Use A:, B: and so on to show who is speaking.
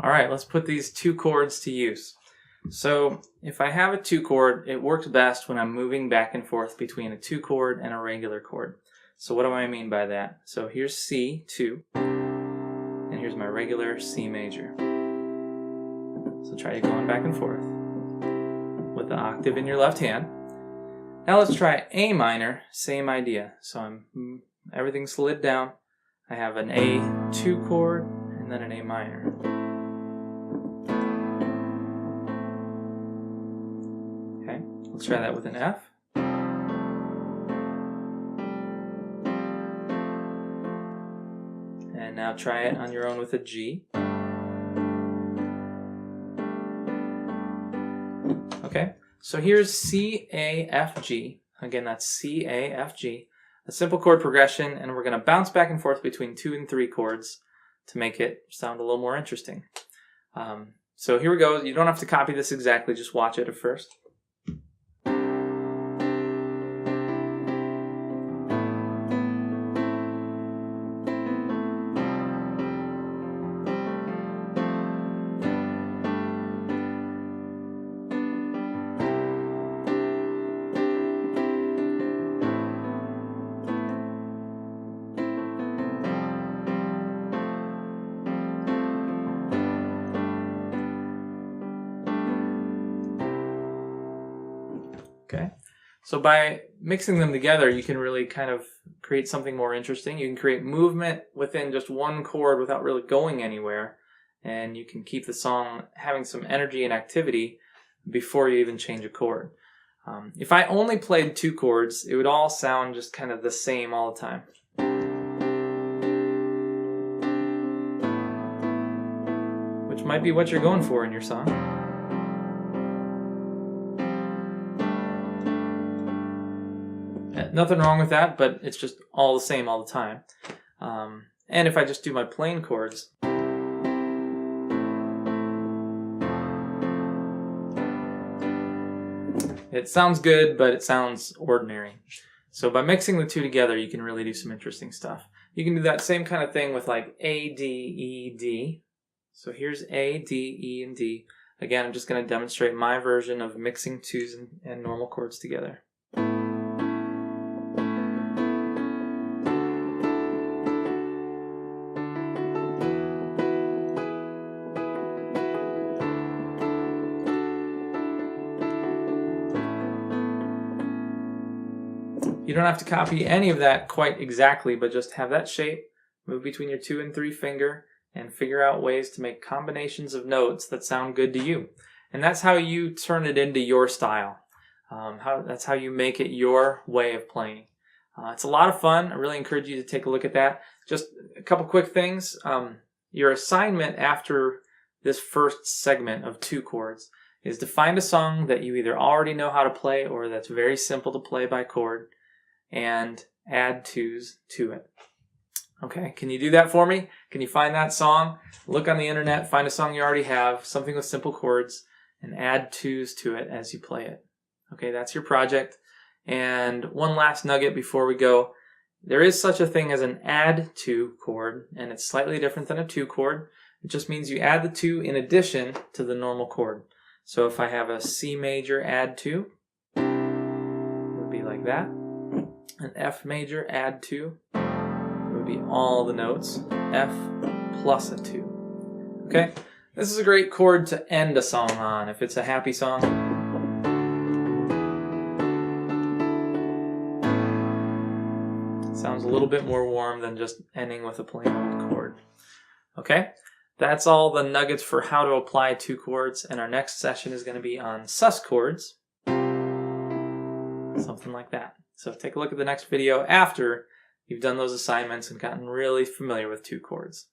A: All right, let's put these 2 chords to use. So if I have a 2 chord, it works best when I'm moving back and forth between a 2 chord and a regular chord. So what do I mean by that? So here's C, 2, and here's my regular C major. So try going back and forth with the octave in your left hand. Now let's try A minor, same idea. So everything's slid down. I have an A2 chord and then an A minor. Okay, let's try that with an F. And now try it on your own with a G. Okay, so here's C, A, F, G. Again, that's C, A, F, G. A simple chord progression, and we're going to bounce back and forth between 2 and 3 chords to make it sound a little more interesting. So here we go. You don't have to copy this exactly, just watch it at first. Okay, so by mixing them together, you can really kind of create something more interesting. You can create movement within just one chord without really going anywhere, and you can keep the song having some energy and activity before you even change a chord. If I only played 2 chords, it would all sound just kind of the same all the time. Which might be what you're going for in your song. Nothing wrong with that, but it's just all the same all the time. And if I just do my plain chords, it sounds good, but it sounds ordinary. So by mixing the 2 together, you can really do some interesting stuff. You can do that same kind of thing with like A, D, E, D. So here's A, D, E, and D. Again, I'm just going to demonstrate my version of mixing 2s and normal chords together. You don't have to copy any of that quite exactly, but just have that shape, move between your 2 and 3 finger, and figure out ways to make combinations of notes that sound good to you. And that's how you turn it into your style. That's how you make it your way of playing. It's a lot of fun. I really encourage you to take a look at that. Just a couple quick things. Your assignment after this first segment of 2 chords is to find a song that you either already know how to play or that's very simple to play by chord, and add 2s to it. Okay, can you do that for me? Can you find that song? Look on the internet, find a song you already have, something with simple chords, and add 2s to it as you play it. Okay, that's your project. And one last nugget before we go. There is such a thing as an add 2 chord, and it's slightly different than a 2 chord. It just means you add the 2 in addition to the normal chord. So if I have a C major add 2, it would be like that. An F major add 2, it would be all the notes, F plus a 2. Okay, this is a great chord to end a song on if it's a happy song. It sounds a little bit more warm than just ending with a plain old chord. Okay, that's all the nuggets for how to apply 2 chords, and our next session is going to be on sus chords, something like that. So take a look at the next video after you've done those assignments and gotten really familiar with 2 chords.